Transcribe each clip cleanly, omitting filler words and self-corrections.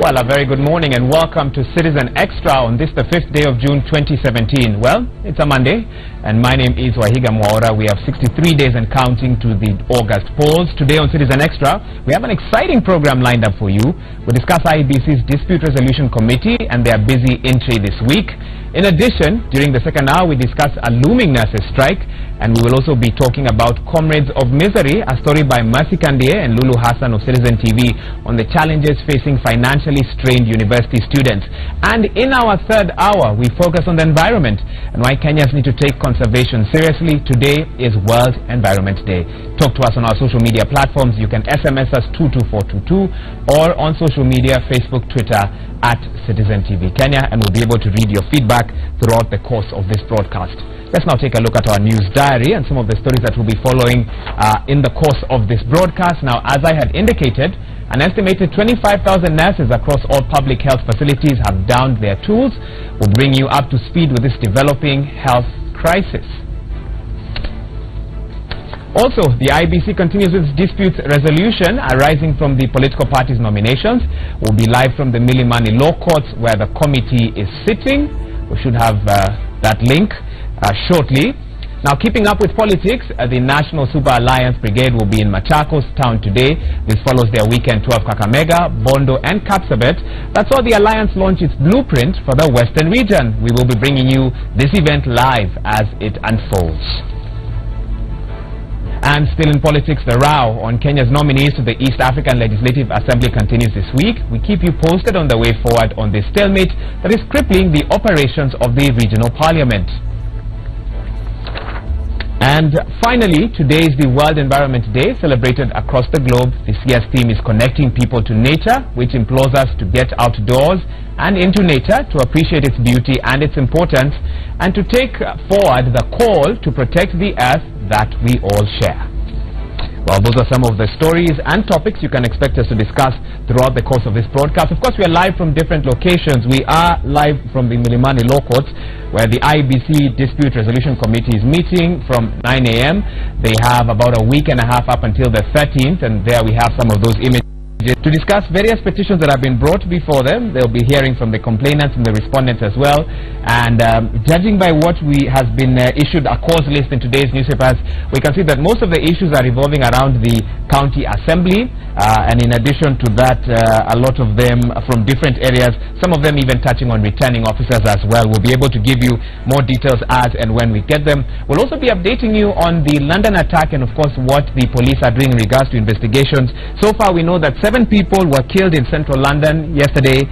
Well, a very good morning and welcome to Citizen Extra on this, the 5th day of June 2017. Well, it's a Monday and my name is Wahiga Mwaura. We have 63 days and counting to the August polls. Today on Citizen Extra, we have an exciting program lined up for you. We'll discuss Ibis's Dispute Resolution Committee and their busy entry this week. In addition, during the second hour, we discuss a looming nurses strike, and we will also be talking about Comrades of Misery, a story by Mercy Kandie and Lulu Hassan of Citizen TV on the challenges facing financially strained university students. And in our third hour, we focus on the environment and why Kenyans need to take conservation seriously. Today is World Environment Day. Talk to us on our social media platforms. You can SMS us 22422 or on social media, Facebook, Twitter, at Citizen TV Kenya, and we'll be able to read your feedback throughout the course of this broadcast. Let's now take a look at our news diary and some of the stories that we'll be following in the course of this broadcast. Now, as I had indicated, an estimated 25,000 nurses across all public health facilities have downed their tools. We'll bring you up to speed with this developing health crisis. Also, the IBC continues its dispute resolution arising from the political parties' nominations. We'll be live from the Milimani Law Courts where the committee is sitting. We should have that link shortly. Now, keeping up with politics, the National Super Alliance Brigade will be in Machakos town today. This follows their weekend tour of Kakamega, Bondo and Kapsabet. That's how the Alliance launched its blueprint for the Western region. We will be bringing you this event live as it unfolds. And still in politics, the row on Kenya's nominees to the East African Legislative Assembly continues this week. We keep you posted on the way forward on this stalemate that is crippling the operations of the regional parliament. And finally, today is the World Environment Day, celebrated across the globe. This year's theme is connecting people to nature, which implores us to get outdoors and into nature to appreciate its beauty and its importance, and to take forward the call to protect the earth that we all share. Well, those are some of the stories and topics you can expect us to discuss throughout the course of this broadcast. Of course, we are live from different locations. We are live from the Milimani Law Courts, where the IBC Dispute Resolution Committee is meeting from 9 a.m. They have about a week and a half up until the 13th, and there we have some of those images to discuss various petitions that have been brought before them. They'll be hearing from the complainants and the respondents as well. And judging by what has been issued a cause list in today's newspapers, we can see that most of the issues are revolving around the county assembly. And in addition to that, a lot of them from different areas, some of them even touching on returning officers as well. We'll be able to give you more details as and when we get them. We'll also be updating you on the London attack and, of course, what the police are doing in regards to investigations. So far, we know that 7 people were killed in central London yesterday,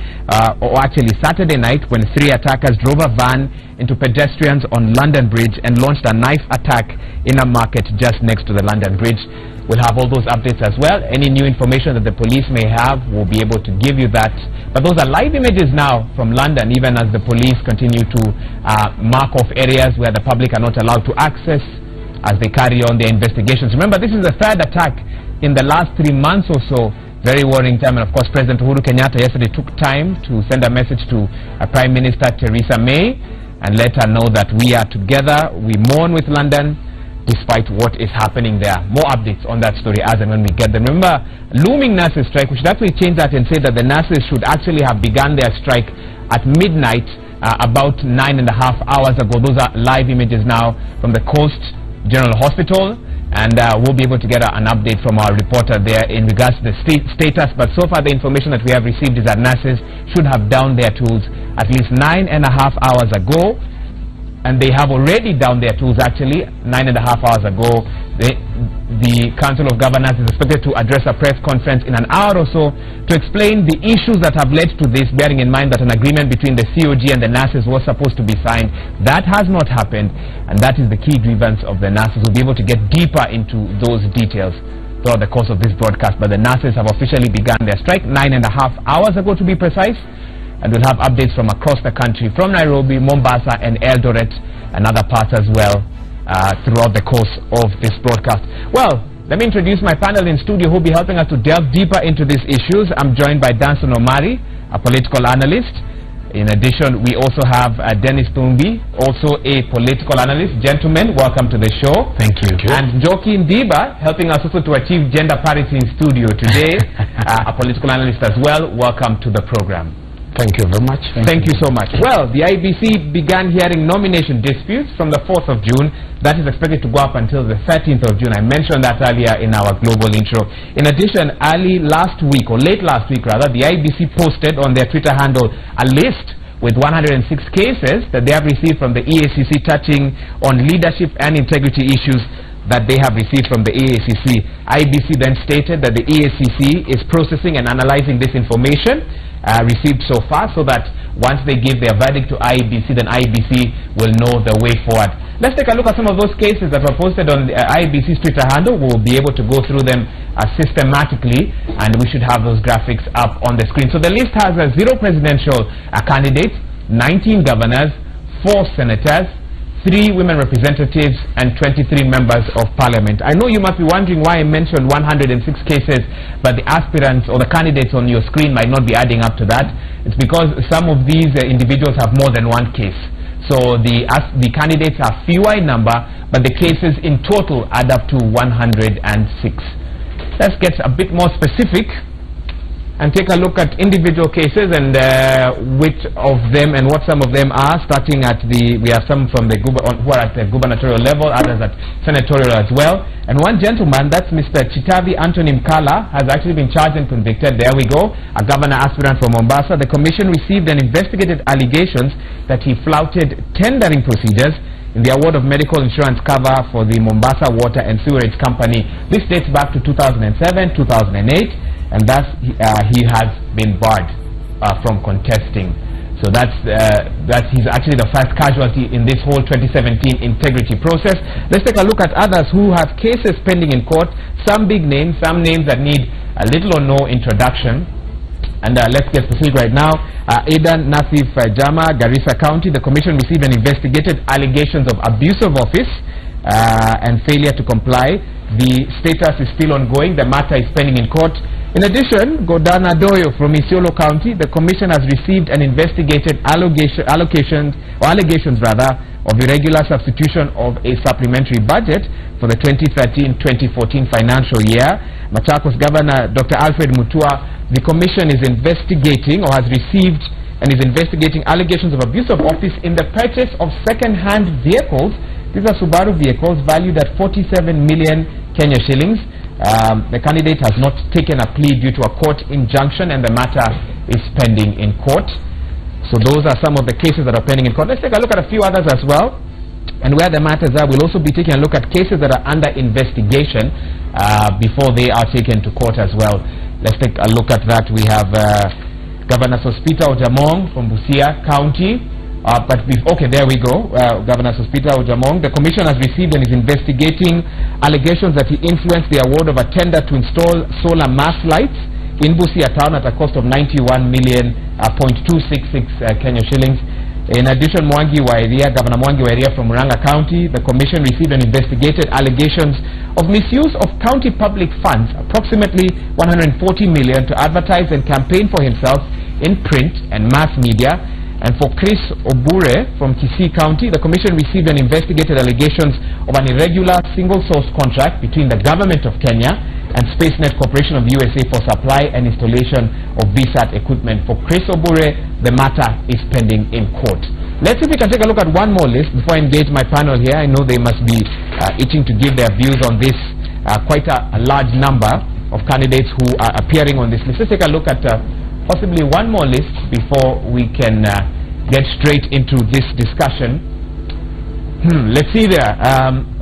or actually Saturday night, when 3 attackers drove a van into pedestrians on London Bridge and launched a knife attack in a market just next to the London Bridge. We'll have all those updates as well. Any new information that the police may have, we'll be able to give you that. But those are live images now from London, even as the police continue to mark off areas where the public are not allowed to access as they carry on their investigations. Remember, this is the 3rd attack in the last 3 months or so. Very worrying time, and of course President Uhuru Kenyatta yesterday took time to send a message to Prime Minister Theresa May and let her know that we are together, we mourn with London despite what is happening there. More updates on that story as and when we get them. Remember, looming nurses strike, we should actually change that and say that the nurses should actually have begun their strike at midnight about 9.5 hours ago. Those are live images now from the Coast General Hospital. And we'll be able to get an update from our reporter there in regards to the status. But so far, the information that we have received is that nurses should have downed their tools at least 9.5 hours ago. And they have already downed their tools, actually, 9.5 hours ago. The Council of Governors is expected to address a press conference in an hour or so to explain the issues that have led to this, bearing in mind that an agreement between the COG and the nurses was supposed to be signed. That has not happened, and that is the key grievance of the nurses. We'll be able to get deeper into those details throughout the course of this broadcast. But the nurses have officially begun their strike 9.5 hours ago, to be precise. And we'll have updates from across the country, from Nairobi, Mombasa, and Eldoret, and other parts as well, throughout the course of this broadcast. Well, let me introduce my panel in studio who will be helping us to delve deeper into these issues. I'm joined by Danson Omari, a political analyst. In addition, we also have Dennis Tumbi, also a political analyst. Gentlemen, welcome to the show. Thank you. And Njoki Ndiba, helping us also to achieve gender parity in studio today, a political analyst as well. Welcome to the program. Thank you very much. Thank you so much. Well, the IBC began hearing nomination disputes from the 4th of June. That is expected to go up until the 13th of June. I mentioned that earlier in our global intro. In addition, late last week rather, the IBC posted on their Twitter handle a list with 106 cases that they have received from the EACC touching on leadership and integrity issues that they have received from the EACC. IBC then stated that the EACC is processing and analyzing this information received so far, so that once they give their verdict to IBC, then IBC will know the way forward. Let's take a look at some of those cases that were posted on the IBC's Twitter handle. We'll be able to go through them systematically, and we should have those graphics up on the screen. So the list has 0 presidential candidates, 19 governors, 4 senators, 3 women representatives, and 23 members of parliament. I know you must be wondering why I mentioned 106 cases, but the aspirants or the candidates on your screen might not be adding up to that. It's because some of these individuals have more than one case. So the candidates are fewer in number, but the cases in total add up to 106. Let's get a bit more specific and take a look at individual cases and which of them and what some of them are. Starting at we have some from the who are at the gubernatorial level, others at senatorial as well. And one gentleman, that's Mr. Chitavi Anthony Mkala, has actually been charged and convicted. There we go, a governor aspirant from Mombasa. The commission received and investigated allegations that he flouted tendering procedures in the award of medical insurance cover for the Mombasa Water and Sewerage Company. This dates back to 2007, 2008. And thus he has been barred from contesting. So he's actually the first casualty in this whole 2017 integrity process. Let's take a look at others who have cases pending in court. Some big names, some names that need a little or no introduction. And let's get specific right now. Aidan Nasif Jama, Garissa County. The commission received and investigated allegations of abuse of office and failure to comply. The status is still ongoing. The matter is pending in court. In addition, Godana Doyo from Isiolo County, the commission has received and investigated allegations of irregular substitution of a supplementary budget for the 2013-2014 financial year. Machakos Governor Dr. Alfred Mutua, the commission is investigating or has received and is investigating allegations of abuse of office in the purchase of second-hand vehicles. These are Subaru vehicles valued at 47 million Kenya shillings. The candidate has not taken a plea due to a court injunction, and the matter is pending in court. So those are some of the cases that are pending in court. Let's take a look at a few others as well. And where the matters are, we'll also be taking a look at cases that are under investigation before they are taken to court as well. Let's take a look at that. We have Governor Sospita Ojamong from Busia County. Okay, there we go. Governor Sospita Ojamong. The commission has received and is investigating allegations that he influenced the award of a tender to install solar mass lights in Busia town at a cost of 91.266 Kenya shillings. In addition, Governor Mwangi Wairia from Murang'a County, the commission received and investigated allegations of misuse of county public funds, approximately 140 million, to advertise and campaign for himself in print and mass media. And for Chris Obure from Kisii County, the commission received and investigated allegations of an irregular single-source contract between the government of Kenya and SpaceNet Corporation of USA for supply and installation of VSAT equipment. For Chris Obure, the matter is pending in court. Let's see if we can take a look at one more list before I engage my panel here. I know they must be itching to give their views on this. Quite a large number of candidates who are appearing on this list. Let's take a look at possibly one more list before we can get straight into this discussion. Let's see there.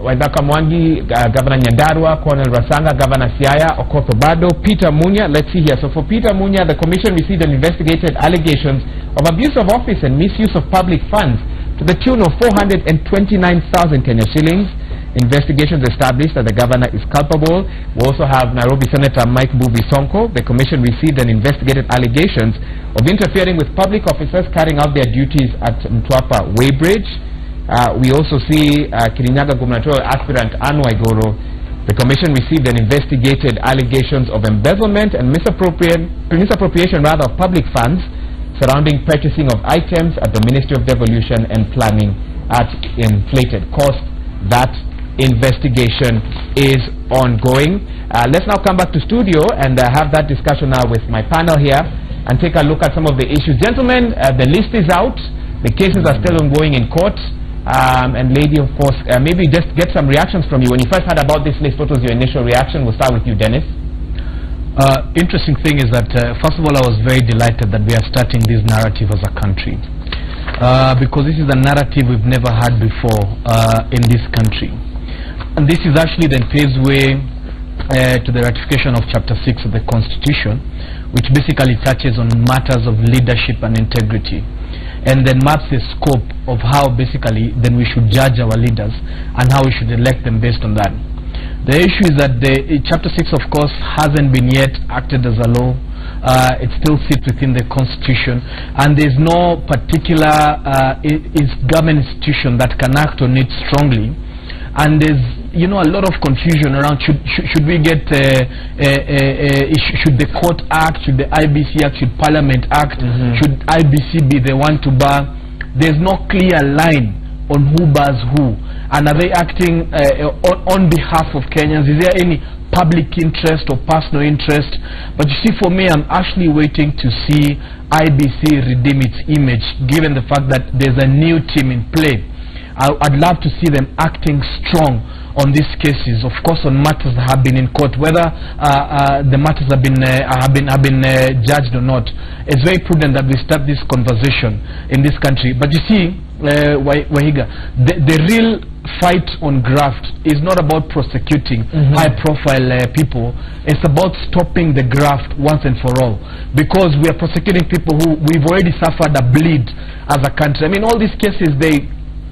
Waidaka Mwangi, Governor Nyandarua, Colonel Rasanga, Governor Siaya, Okoth Obado, Peter Munya. Let's see here. So for Peter Munya, the commission received and investigated allegations of abuse of office and misuse of public funds to the tune of 429,000 Kenya shillings. Investigations established that the governor is culpable. We also have Nairobi Senator Mike Mbuvi Sonko. The commission received and investigated allegations of interfering with public officers carrying out their duties at Mtwapa Weighbridge. We also see Kirinyaga gubernatorial aspirant Anne Waiguru. The commission received and investigated allegations of embezzlement and misappropriation of public funds surrounding purchasing of items at the Ministry of Devolution and Planning at inflated cost. That investigation is ongoing. Let's now come back to studio and have that discussion now with my panel here and take a look at some of the issues. Gentlemen, the list is out. The cases are still ongoing in court. And lady, of course, maybe just get some reactions from you. When you first heard about this list, what was your initial reaction? We'll start with you, Dennis. Interesting thing is that, first of all, I was very delighted that we are starting this narrative as a country. Because this is a narrative we've never had before in this country. And this is actually then paves way to the ratification of Chapter 6 of the Constitution, which basically touches on matters of leadership and integrity, and then maps the scope of how basically then we should judge our leaders and how we should elect them based on that. The issue is that Chapter 6, of course, hasn't been yet acted as a law. It still sits within the Constitution, and there's no particular government institution that can act on it strongly. And there's, you know, a lot of confusion around should we get should the court act, should the IBC act, should Parliament act, should IBC be the one to bar? There's no clear line on who bars who, and are they acting on behalf of Kenyans? Is there any public interest or personal interest? But you see, for me, I'm actually waiting to see IBC redeem its image, given the fact that there's a new team in play. I'd love to see them acting strong on these cases, of course, on matters that have been in court, whether the matters have been judged or not. It's very prudent that we start this conversation in this country. But you see, Wahiga, the real fight on graft is not about prosecuting high-profile people. It's about stopping the graft once and for all, because we are prosecuting people who we've already suffered a bleed as a country. I mean, all these cases, they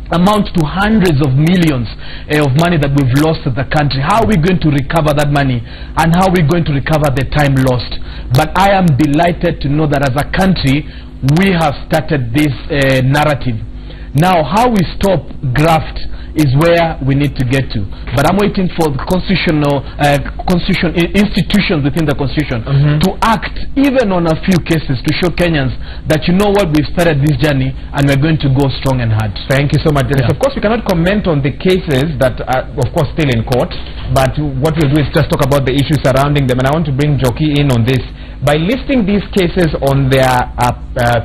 amount to hundreds of millions of money that we've lost as a country. How are we going to recover that money, and how are we going to recover the time lost? But I am delighted to know that as a country we have started this narrative. Now, how we stop graft is where we need to get to. But I'm waiting for the institutions within the Constitution to act even on a few cases to show Kenyans that, you know what, we've started this journey and we're going to go strong and hard. Thank you so much, Dennis. Of course, we cannot comment on the cases that are, of course, still in court, but what we'll do is just talk about the issues surrounding them. And I want to bring Joki in on this. By listing these cases on their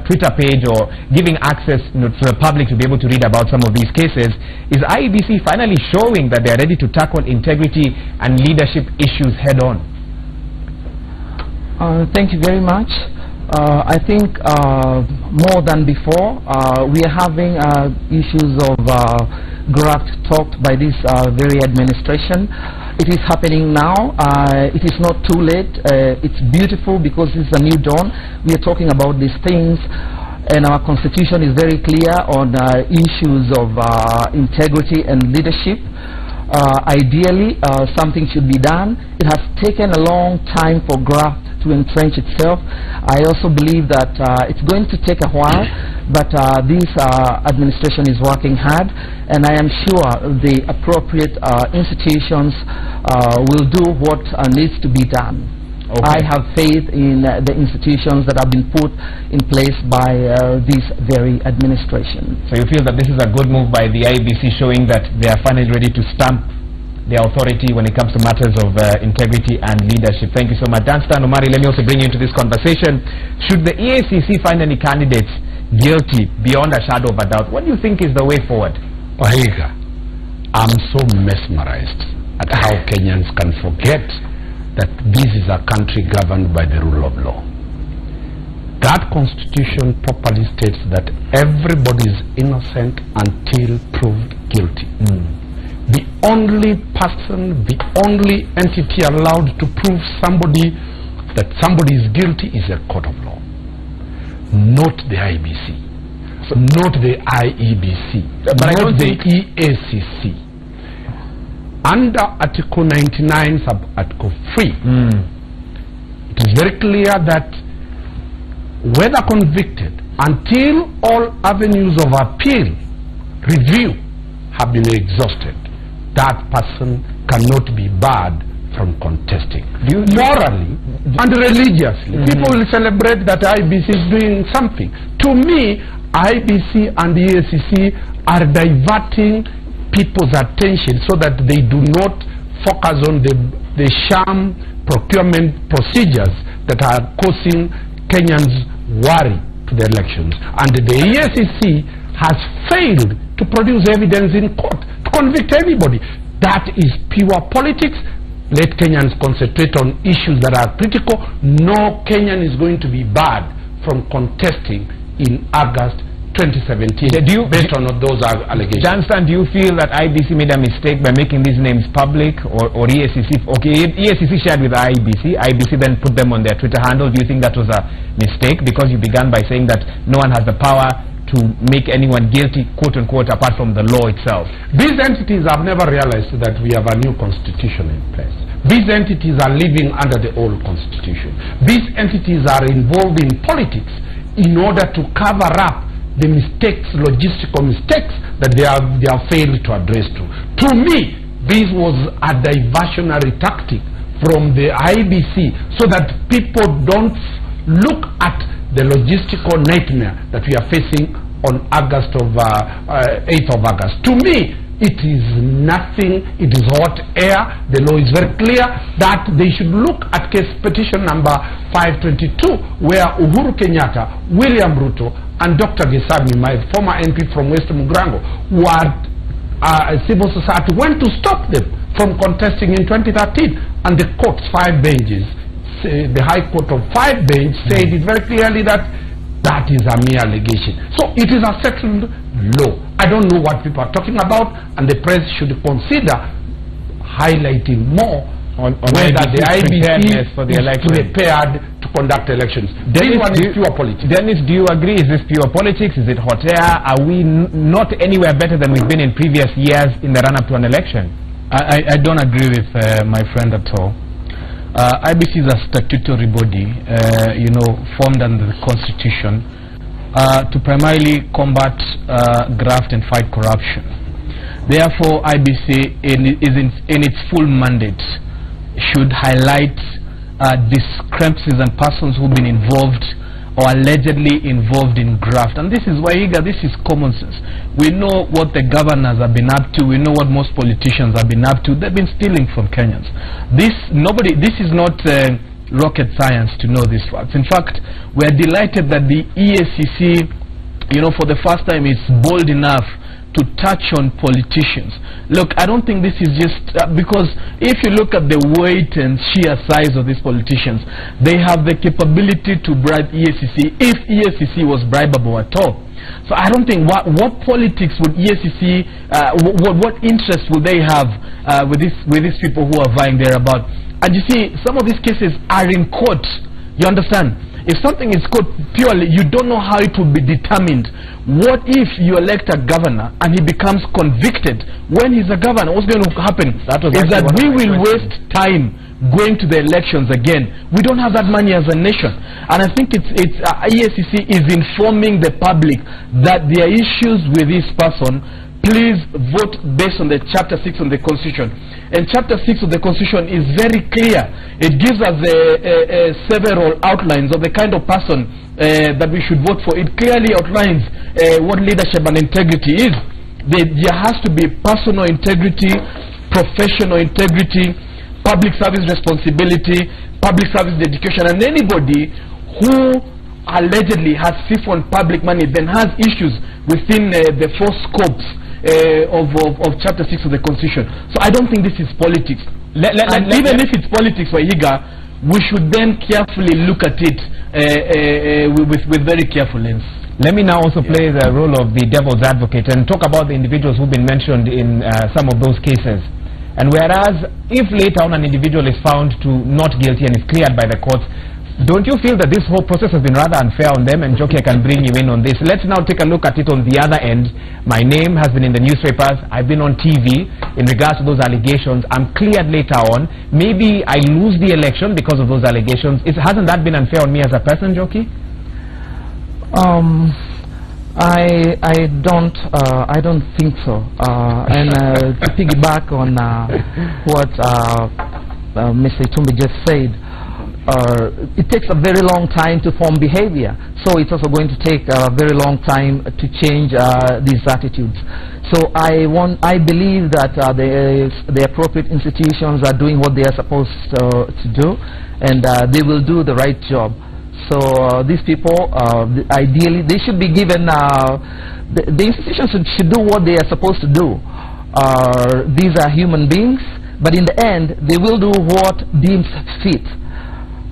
Twitter page or giving access, you know, to the public to be able to read about some of these cases, is IEBC finally showing that they are ready to tackle integrity and leadership issues head on? Thank you very much. I think more than before, we are having issues of graft talked by this very administration. It is happening now. It is not too late. It's beautiful because it's a new dawn. We are talking about these things, and our Constitution is very clear on issues of integrity and leadership. Ideally, something should be done. It has taken a long time for graft to entrench itself. I also believe that it's going to take a while, but this administration is working hard, and I am sure the appropriate institutions will do what needs to be done. I have faith in the institutions that have been put in place by this very administration. So you feel that this is a good move by the IEBC, showing that they are finally ready to stamp their authority when it comes to matters of integrity and leadership. Thank you so much. Danstan Omari, let me also bring you into this conversation. Should the EACC find any candidates guilty beyond a shadow of a doubt, what do you think is the way forward? Wahiga, I'm so mesmerized at how Kenyans can forget that this is a country governed by the rule of law. That Constitution properly states that everybody is innocent until proved guilty. The only person, the only entity allowed to prove that somebody is guilty is a court of law, not the IBC, not the IEBC, not the EACC. Under Article 99, Sub-Article 3, it is very clear that whether convicted, until all avenues of appeal, review have been exhausted, that person cannot be barred from contesting. Morally and religiously, people will celebrate that IBC is doing something. To me, IBC and the EACC are diverting people's attention so that they do not focus on the sham procurement procedures that are causing Kenyans worry to the elections. And the EACC has failed to produce evidence in court to convict anybody. That is pure politics. Let Kenyans concentrate on issues that are critical. No Kenyan is going to be barred from contesting in August 2017 based on those allegations. Johnston, do you feel that IBC made a mistake by making these names public, or EACC? Okay, EACC shared with IBC. IBC then put them on their Twitter handle. Do you think that was a mistake? Because you began by saying that no one has the power to make anyone guilty, quote unquote, apart from the law itself. These entities have never realized that we have a new constitution in place. These entities are living under the old constitution. These entities are involved in politics in order to cover up the mistakes, logistical mistakes that they have failed to address to me, this was a diversionary tactic from the IBC so that people don't look at the logistical nightmare that we are facing on 8th of August. To me, it is nothing, it is hot air. The law is very clear that they should look at case petition number 522, where Uhuru Kenyatta, William Ruto, and Dr. Gesami, my former MP from West Mugrango, civil society went to stop them from contesting in 2013, and the court's 5 benches, the High Court of 5 bench said it very clearly that that is a mere allegation. So it is a settled law. I don't know what people are talking about, and the press should consider highlighting more on whether the IBC for the is election prepared to conduct elections. This one is pure politics. Dennis, do you agree? Is this pure politics? Is it hot air? Are we not anywhere better than we've been in previous years in the run-up to an election? I don't agree with my friend at all. IBC is a statutory body, formed under the Constitution to primarily combat graft and fight corruption. Therefore, IBC in its full mandate should highlight discrepancies and persons who've been involved or allegedly involved in graft. And this is why, this is common sense. We know what the governors have been up to. We know what most politicians have been up to. They've been stealing from Kenyans. This is not rocket science to know these facts. In fact, we're delighted that the EACC, for the first time is bold enough to touch on politicians. Look, I don't think this is just because if you look at the weight and sheer size of these politicians, they have the capability to bribe EACC if EACC was bribable at all. So I don't think what politics would EACC, what interest would they have with these people who are vying thereabout? And you see, some of these cases are in court. You understand? If something is caught purely, you don't know how it will be determined. What if you elect a governor and he becomes convicted when he's a governor? What's going to happen is that we will waste time going to the elections again. We don't have that money as a nation. And I think EACC is informing the public that there are issues with this person. Please vote based on the Chapter 6 of the Constitution. And Chapter 6 of the Constitution is very clear. It gives us several outlines of the kind of person that we should vote for. It clearly outlines what leadership and integrity is. There has to be personal integrity, professional integrity, public service responsibility, public service dedication, and anybody who allegedly has siphoned public money then has issues within the 4 scopes of Chapter 6 of the Constitution. So I don't think this is politics. Even if it's politics for Iga, we should then carefully look at it with very careful lens. Let me now also play the role of the devil's advocate and talk about the individuals who've been mentioned in some of those cases. And whereas if later on an individual is found to not guilty and is cleared by the courts, don't you feel that this whole process has been rather unfair on them? And Joki, I can bring you in on this. Let's now take a look at it on the other end. My name has been in the newspapers. I've been on TV in regards to those allegations. I'm cleared later on. Maybe I lose the election because of those allegations. Hasn't that been unfair on me as a person, Joki? I don't think so. And to piggyback on what Mr. Itumbi just said, it takes a very long time to form behavior, so it's also going to take a very long time to change these attitudes. So I believe that the appropriate institutions are doing what they are supposed to do, and they will do the right job. So these people, ideally, they should be given, the institutions should do what they are supposed to do. These are human beings, but in the end, they will do what deems fit.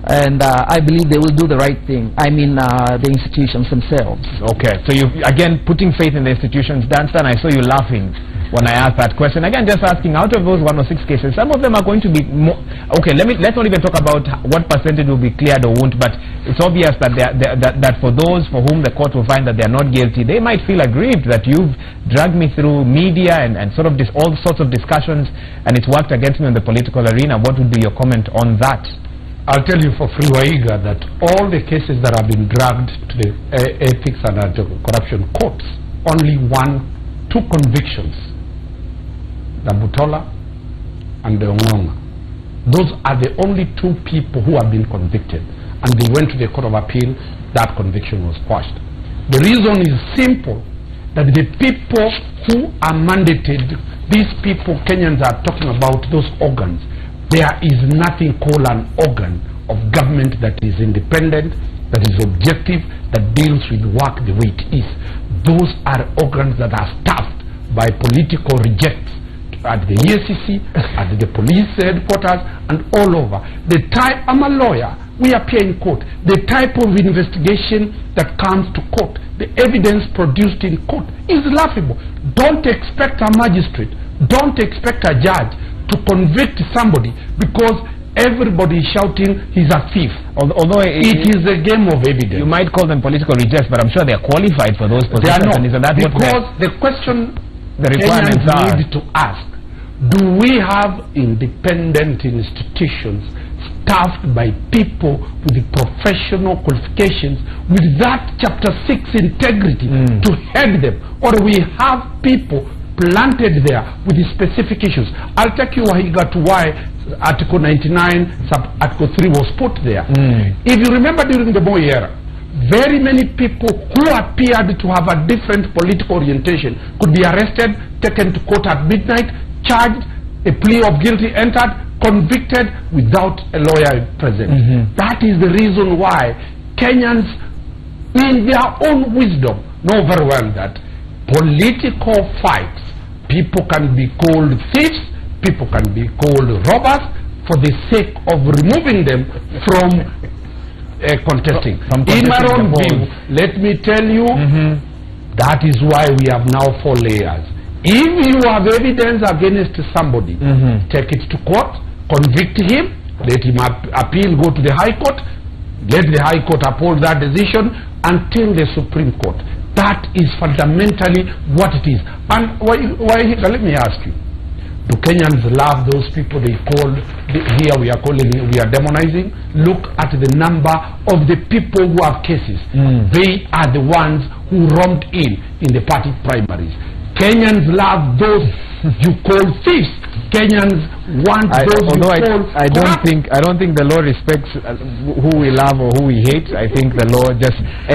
And I believe they will do the right thing. I mean, the institutions themselves. Okay, so you again putting faith in the institutions. Danstan, I saw you laughing when I asked that question. Again, just asking, out of those 106 cases, some of them are going to be more, okay, let's not even talk about what percentage will be cleared or won't, but it's obvious that that for those for whom the court will find that they are not guilty, they might feel aggrieved that you've dragged me through media and sort of all sorts of discussions, and it's worked against me in the political arena. What would be your comment on that? I'll tell you for free, Waiga, that all the cases that have been dragged to the Ethics and Anti-Corruption Courts, only two convictions, the Butola and the Ongonga. Those are the only two people who have been convicted, and they went to the Court of Appeal. That conviction was quashed. The reason is simple, that the people who are mandated, these people Kenyans are talking about, those organs, there is nothing called an organ of government that is independent, that is objective, that deals with work the way it is. Those are organs that are staffed by political rejects at the EACC, at the police headquarters, and all over. I'm a lawyer. We appear in court. The type of investigation that comes to court, the evidence produced in court is laughable. Don't expect a magistrate, don't expect a judge to convict somebody because everybody is shouting he's a thief. Although it is a game of evidence. You might call them political rejects, but I'm sure they are qualified for those positions. They are not. Isn't that because the question the requirements Kenyans need to ask, do we have independent institutions staffed by people with professional qualifications with that Chapter 6 integrity to head them, or do we have people planted there with the specific issues? I'll take you, Wahiga, to why Article 99, Article 3 was put there. If you remember during the Moi era, very many people who appeared to have a different political orientation could be arrested, taken to court at midnight, charged, a plea of guilty entered, convicted without a lawyer present. That is the reason why Kenyans, in their own wisdom, know very well that political fights, people can be called thieves, people can be called robbers for the sake of removing them from contesting. In my own view, let me tell you, that is why we have now 4 layers. If you have evidence against somebody, take it to court, convict him, let him appeal, go to the High Court, let the High Court uphold that decision until the Supreme Court. That is fundamentally what it is. And let me ask you, do Kenyans love those people they called, here we are demonizing? Look at the number of the people who have cases. They are the ones who romped in the party primaries. Kenyans love those you call thieves. Kenyans want those you call I don't think the law respects who we love or who we hate. I think the law it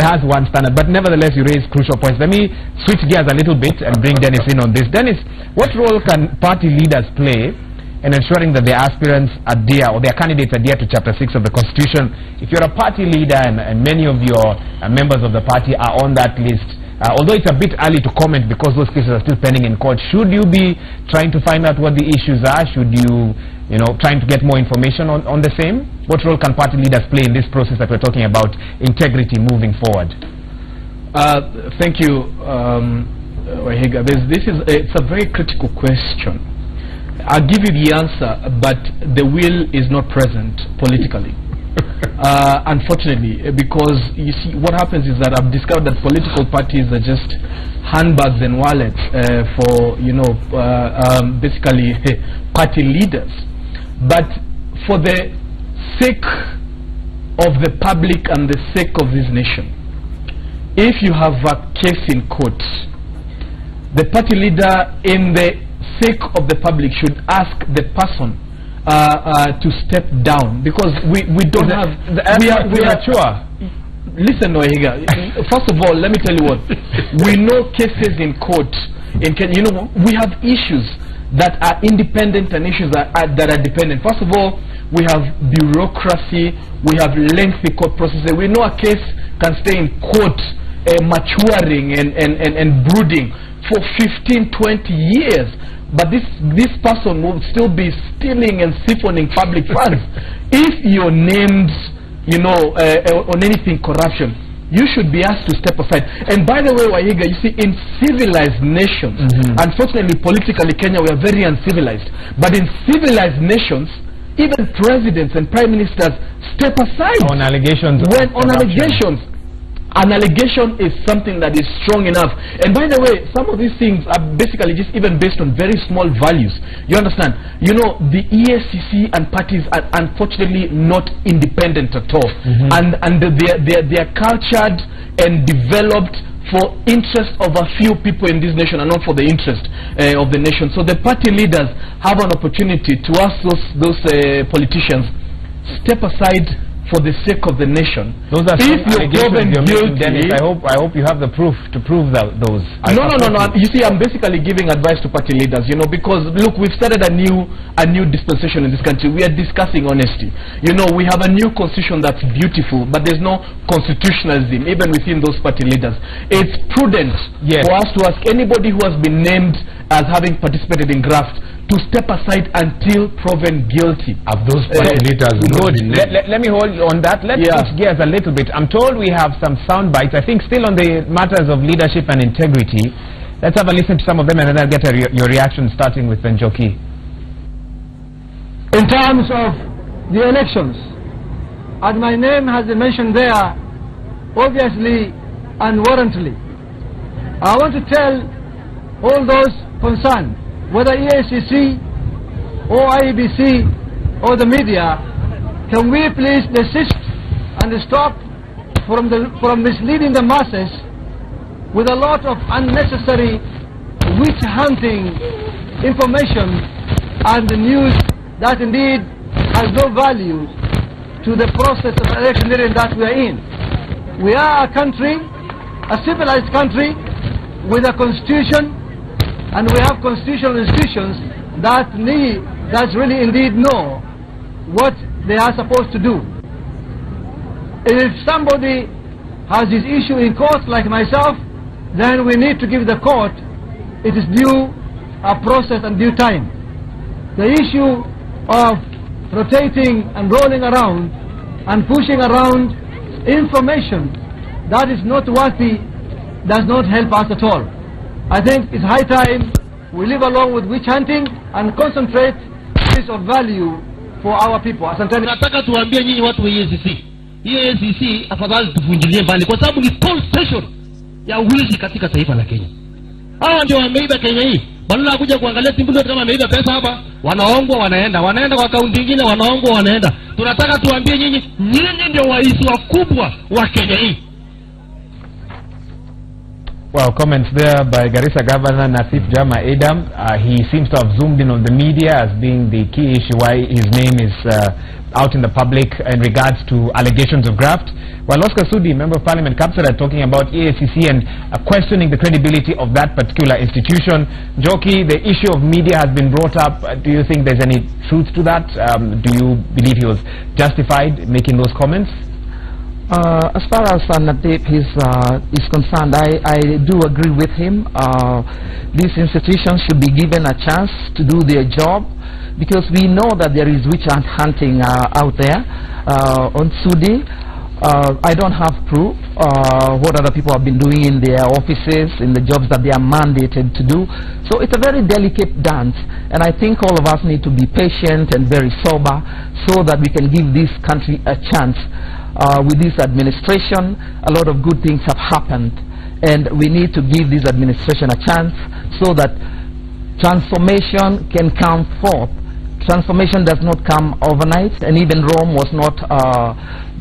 has one standard. But nevertheless, you raise crucial points. Let me switch gears a little bit and bring Dennis in on this. Dennis, what role can party leaders play in ensuring that their aspirants adhere, or their candidates adhere to Chapter 6 of the Constitution? If you're a party leader and many of your members of the party are on that list, although it's a bit early to comment because those cases are still pending in court, should you be trying to find out what the issues are? Should you, trying to get more information on the same? What role can party leaders play in this process that we're talking about, integrity moving forward? Thank you, Wahiga. It's a very critical question. I'll give you the answer, but the will is not present politically. Unfortunately, because you see, what happens is that I've discovered that political parties are just handbags and wallets for basically party leaders. But for the sake of the public and the sake of this nation, if you have a case in court, the party leader, in the sake of the public, should ask the person to step down, because we don't have we are mature. Listen, Noiga. First of all, let me tell you what. We know cases in court. You know, we have issues that are independent and issues that are dependent. First of all, we have bureaucracy. We have lengthy court processes. We know a case can stay in court, maturing and brooding for 15, 20 years. But this person will still be stealing and siphoning public funds. If you're named, you know, on anything corruption, you should be asked to step aside. And by the way, Wahiga, you see, in civilized nations, unfortunately, politically, Kenya, we are very uncivilized. But in civilized nations, even presidents and prime ministers step aside on allegations. When on allegations. An allegation is something that is strong enough. And by the way, some of these things are basically just even based on very small values. You understand? You know, the EACC and parties are unfortunately not independent at all. And they are cultured and developed for interest of a few people in this nation and not for the interest of the nation. So the party leaders have an opportunity to ask those politicians, step aside for the sake of the nation. Those are if you're proven guilty, Dennis, I hope you have the proof to prove those. No. You see, I'm basically giving advice to party leaders, you know, because look, we've started a new dispensation in this country. We are discussing honesty. You know, we have a new constitution that's beautiful, but there's no constitutionalism even within those party leaders. It's prudent for us to ask anybody who has been named as having participated in graft to step aside until proven guilty. Of those party leaders. Let me hold on that. Let's switch gears a little bit. I'm told we have some sound bites, I think, still on the matters of leadership and integrity. Let's have a listen to some of them, and then I'll get your reaction, starting with Benjoki. In terms of the elections, and my name has been mentioned there, obviously and warrantly, I want to tell all those concerned, whether EACC or IBC or the media, can we please desist and stop from misleading the masses with a lot of unnecessary witch hunting information and news that indeed has no value to the process of electioneering that we are in. We are a country, a civilized country with a constitution, and we have constitutional institutions that really indeed know what they are supposed to do. If somebody has this issue in court like myself, then we need to give the court its due process and due time. The issue of rotating and rolling around and pushing around information that is not worthy does not help us at all. I think it's high time we live along with witch hunting and concentrate piece of value for our people. Asanteni. Nataka tuambie nyinyi watu wa EACC. EACC afadhali tuvunjilie mbali kwa sababu ni pole station ya uwizi katika taifa la Kenya. Hawa ndio wameiba Kenya hii. Badala ya kuja kuangalia simple kama ameiba pesa hapa, wanaongwa wanaenda kwa akaunti nyingine wanaongwa wanaenda. Tunataka tuambie nyinyi ndio waizi wakubwa wa Kenya hii. Well, comments there by Garissa Governor Nasif Jama Adam. He seems to have zoomed in on the media as being the key issue why his name is out in the public in regards to allegations of graft. While Oscar Sudi, Member of Parliament, Kapsara, talking about EACC and questioning the credibility of that particular institution. Joki, the issue of media has been brought up. Do you think there's any truth to that? Do you believe he was justified making those comments? As far as Nadip is concerned, I do agree with him. These institutions should be given a chance to do their job, because we know that there is witch hunting out there on Sudi. I don't have proof what other people have been doing in their offices, in the jobs that they are mandated to do. So it's a very delicate dance, and I think all of us need to be patient and very sober so that we can give this country a chance. With this administration, a lot of good things have happened, and we need to give this administration a chance so that transformation can come forth. Transformation does not come overnight, and even Rome was not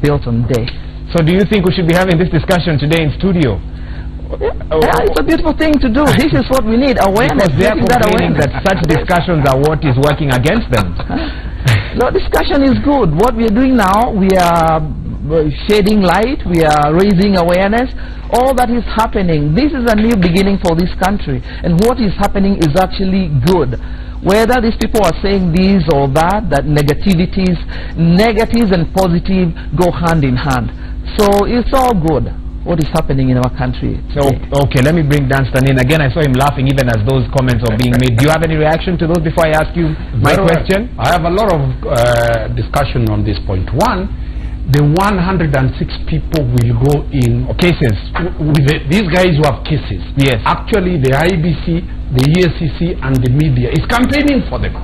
built on a day. So do you think we should be having this discussion today in studio? Yeah, it's a beautiful thing to do. This is what we need, awareness. Because they are complaining that such discussions are what is working against them. The discussion is good. What we are doing now, we are shedding light, we are raising awareness. All that is happening. This is a new beginning for this country, and what is happening is actually good. Whether these people are saying this or that negatives and positive go hand in hand. So it's all good, what is happening in our country. So, okay, let me bring Danstan in. Again, I saw him laughing even as those comments are being made. Do you have any reaction to those before I ask you my question? I have a lot of discussion on this point. One, the 106 people will go in cases. With these guys who have cases. Yes. Actually, the IBC, the ESCC, and the media is campaigning for them.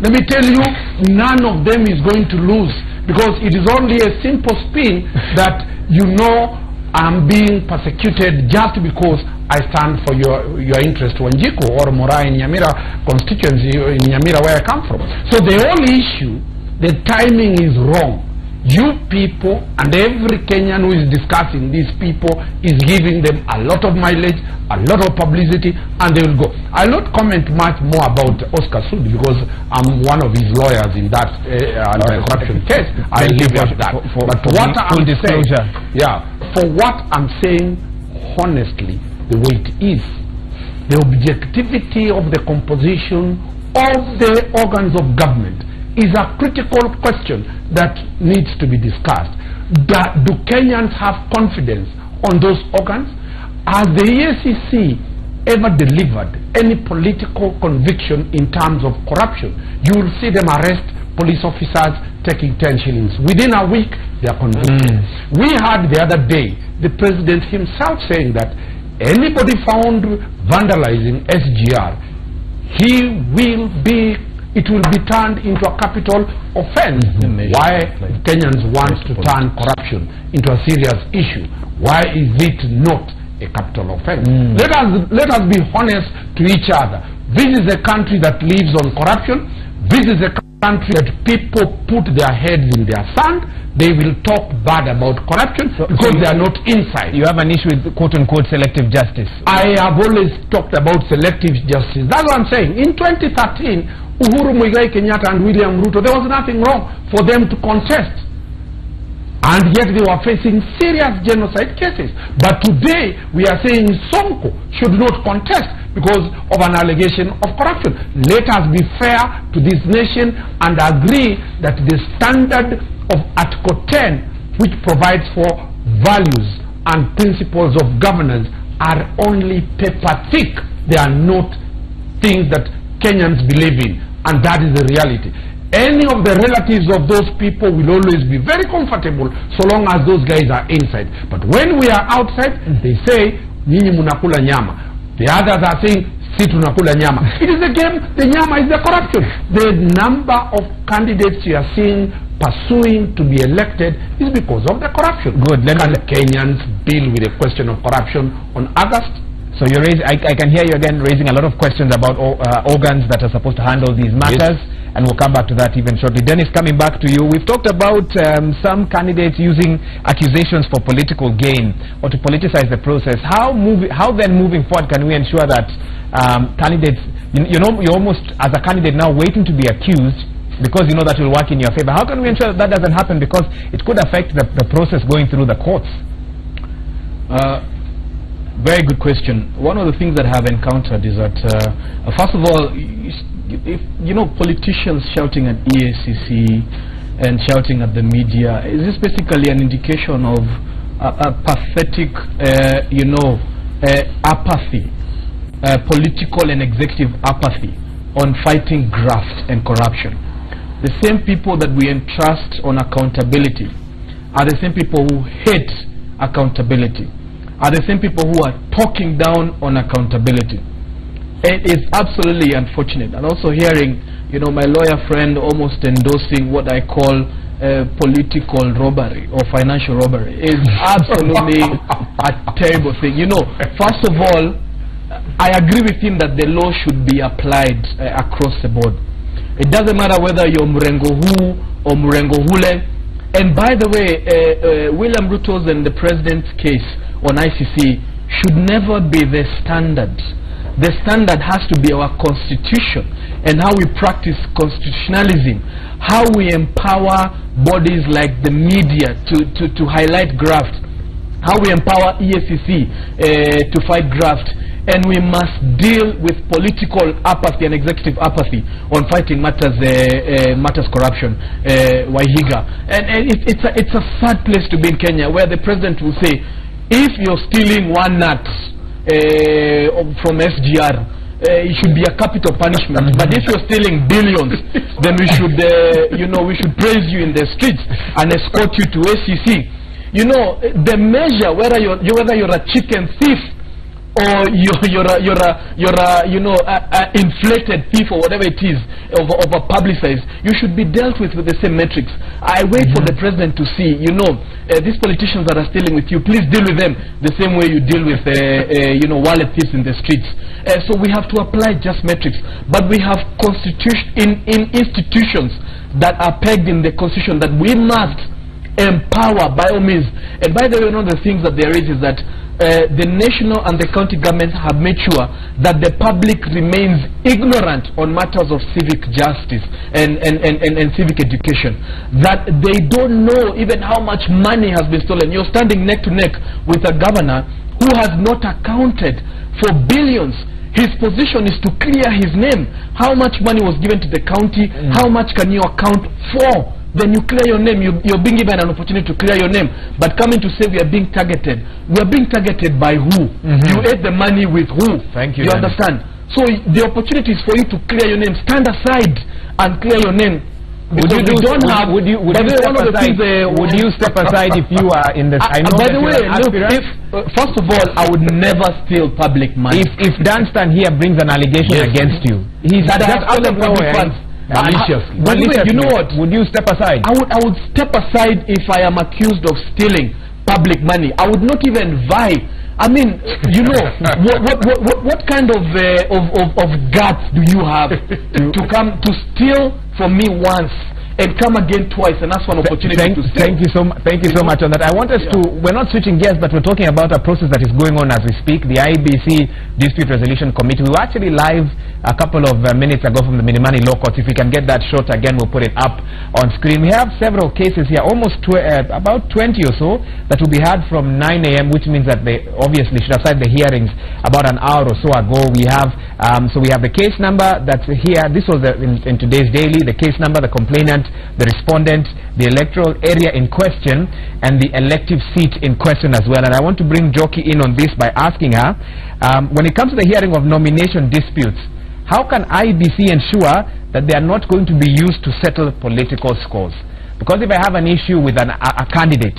Let me tell you, none of them is going to lose, because it is only a simple spin that you know I'm being persecuted just because I stand for your interest, Wanjiku or Mora in Nyamira constituency in Nyamira where I come from. So the only issue, the timing is wrong. You people and every Kenyan who is discussing these people is giving them a lot of mileage, a lot of publicity, and they will go. I'll not comment much more about Oscar Sudi because I'm one of his lawyers in that anti-corruption case. I'll leave it at that. But what I'm saying, for what I'm saying honestly, the way it is, the objectivity of the composition of the organs of government is a critical question that needs to be discussed. Do Kenyans have confidence on those organs? Has the EACC ever delivered any political conviction in terms of corruption? You will see them arrest police officers taking 10 shillings. Within a week, they are convicted. We heard the other day the president himself saying that anybody found vandalizing SGR, it will be turned into a capital offense. Why Kenyans want to turn corruption into a serious issue? Why is it not a capital offense? Let us be honest to each other. This is a country that lives on corruption. This is a country that people put their heads in their sand. They will talk bad about corruption because they are not inside. You have an issue with quote-unquote selective justice. I have always talked about selective justice. That's what I'm saying. In 2013, Uhuru Muigai Kenyatta and William Ruto, there was nothing wrong for them to contest. And yet they were facing serious genocide cases. But today we are saying Sonko should not contest because of an allegation of corruption. Let us be fair to this nation and agree that the standard of Article 10, which provides for values and principles of governance, are only paper thick. They are not things that Kenyans believe in, and that is the reality. Any of the relatives of those people will always be very comfortable so long as those guys are inside. But when we are outside, they say, nyinyi munakula nyama. The others are saying, si tunakula nyama. It is the game, the nyama is the corruption. The number of candidates you are seeing pursuing to be elected is because of the corruption. Good. Can Kenyans deal with the question of corruption on August? So you raise, I can hear you again raising a lot of questions about organs that are supposed to handle these matters, and we'll come back to that even shortly. Dennis, coming back to you, we've talked about some candidates using accusations for political gain or to politicize the process. How then moving forward can we ensure that candidates, you're almost as a candidate now waiting to be accused because you know that will work in your favor? How can we ensure that that doesn't happen, because it could affect the process going through the courts? Very good question. One of the things that I have encountered is that, first of all, if politicians shouting at EACC and shouting at the media, is this basically an indication of a pathetic, apathy, political and executive apathy on fighting graft and corruption? The same people that we entrust on accountability are the same people who hate accountability, are the same people who are talking down on accountability. It is absolutely unfortunate. And also hearing, my lawyer friend almost endorsing what I call political robbery or financial robbery is absolutely a terrible thing. First of all, I agree with him that the law should be applied across the board. It doesn't matter whether you're Murengo Hu or Murengo Hule. And by the way, William Ruto's and the president's case on ICC should never be the standard. The standard has to be our constitution. and how we practice constitutionalism, how we empower bodies like the media to highlight graft, how we empower EACC to fight graft, and we must deal with political apathy and executive apathy on fighting matters corruption, Waihiga. And it's a sad place to be in Kenya, where the president will say, if you're stealing one nut from SGR, it should be a capital punishment. But if you're stealing billions, then we should, we should praise you in the streets and escort you to ACC. You know, the measure whether you're a chicken thief or you're a inflated thief or whatever it is, over publicized, you should be dealt with the same metrics. I wait for the president to see, these politicians that are stealing with you, please deal with them the same way you deal with wallet thieves in the streets. So we have to apply just metrics, but we have institutions that are pegged in the constitution that we must empower by all means. And by the way, one of the things that there is that the national and the county governments have made sure that the public remains ignorant on matters of civic justice and civic education, that they don't know even how much money has been stolen. You're standing neck to neck with a governor who has not accounted for billions. His position is to clear his name. How much money was given to the county? How much can you account for? Then you clear your name. You're being given an opportunity to clear your name. But coming to say we are being targeted. We are being targeted by who? You ate the money with who? Thank you. You understand? So the opportunity is for you to clear your name. Stand aside and clear your name. Would you step aside if you are in this? I know. By the way, look, first of all, I would never steal public money. If Danstan here brings an allegation against you, he's just out of nowhere. Maliciously. You know what? Would you step aside? I would step aside if I am accused of stealing public money. I would not even vie. I mean, what kind of guts do you have to come to steal from me once and come again twice and ask for an opportunity to steal? Thank you so much on that. I want us to, we're not switching gears, but we're talking about a process that is going on as we speak, the IBC Dispute Resolution Committee. We were actually live a couple of minutes ago from the Minimani Law Court. If we can get that shot again, we'll put it up on screen. We have several cases here, almost about 20 or so, that will be heard from 9 a.m., which means that they obviously should have started the hearings about an hour or so ago. We have, so we have the case number that's here. This was in today's daily, the case number, the complainant, the respondent, the electoral area in question, and the elective seat in question as well. And I want to bring Joki in on this by asking her, when it comes to the hearing of nomination disputes, how can IBC ensure that they are not going to be used to settle political scores? Because if I have an issue with a candidate,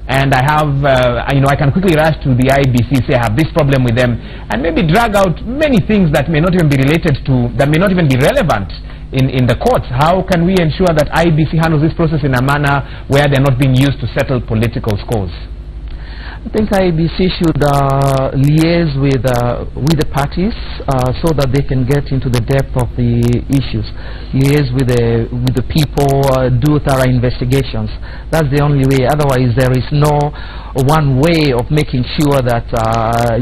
and I have, I can quickly rush to the IBC, say I have this problem with them, and maybe drag out many things that may not even be related to, that may not even be relevant in the courts. How can we ensure that IBC handles this process in a manner where they're not being used to settle political scores? I think IBC should liaise with the parties so that they can get into the depth of the issues. Liaise with the people, do thorough investigations. That's the only way. Otherwise, there is no one way of making sure that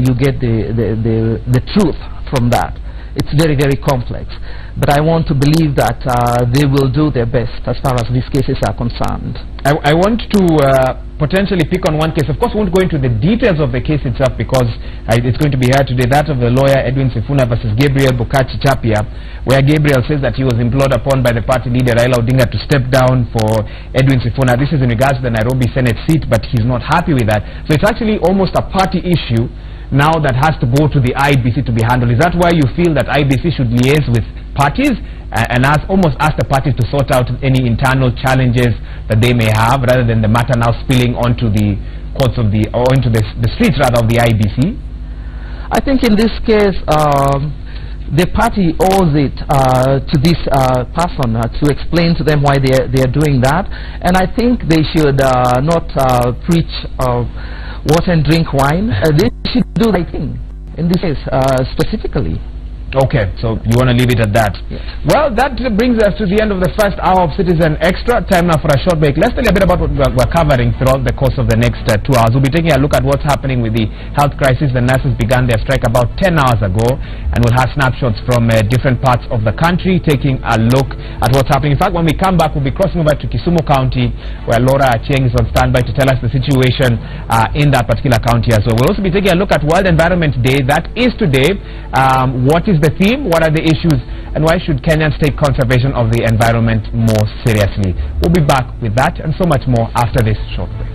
you get the truth from that. It's very, very complex. But I want to believe that they will do their best as far as these cases are concerned. I want to potentially pick on one case. Of course, we won't go into the details of the case itself because it's going to be heard today, that of the lawyer Edwin Sifuna versus Gabriel Bukachi Chapia, where Gabriel says that he was implored upon by the party leader Raila Odinga to step down for Edwin Sifuna. This is in regards to the Nairobi Senate seat, but he's not happy with that. So it's actually almost a party issue now that has to go to the IBC to be handled. Is that why you feel that IBC should liaise with parties and almost ask the parties to sort out any internal challenges that they may have, rather than the matter now spilling onto the courts of into the streets rather of the IBC? I think in this case the party owes it to this person to explain to them why they are doing that, and I think they should not preach water and drink wine. They should do the right thing in this case specifically. Okay, so you want to leave it at that. Yes. Well, that brings us to the end of the first hour of Citizen Extra. Time now for a short break. Let's tell you a bit about what we're covering throughout the course of the next 2 hours. We'll be taking a look at what's happening with the health crisis. The nurses began their strike about 10 hours ago, and we'll have snapshots from different parts of the country, taking a look at what's happening. In fact, when we come back, we'll be crossing over to Kisumu County, where Laura Chieng is on standby to tell us the situation in that particular county as well. We'll also be taking a look at World Environment Day. That is today. What is the theme? What are the issues? And why should Kenyans take conservation of the environment more seriously? We'll be back with that and so much more after this short break.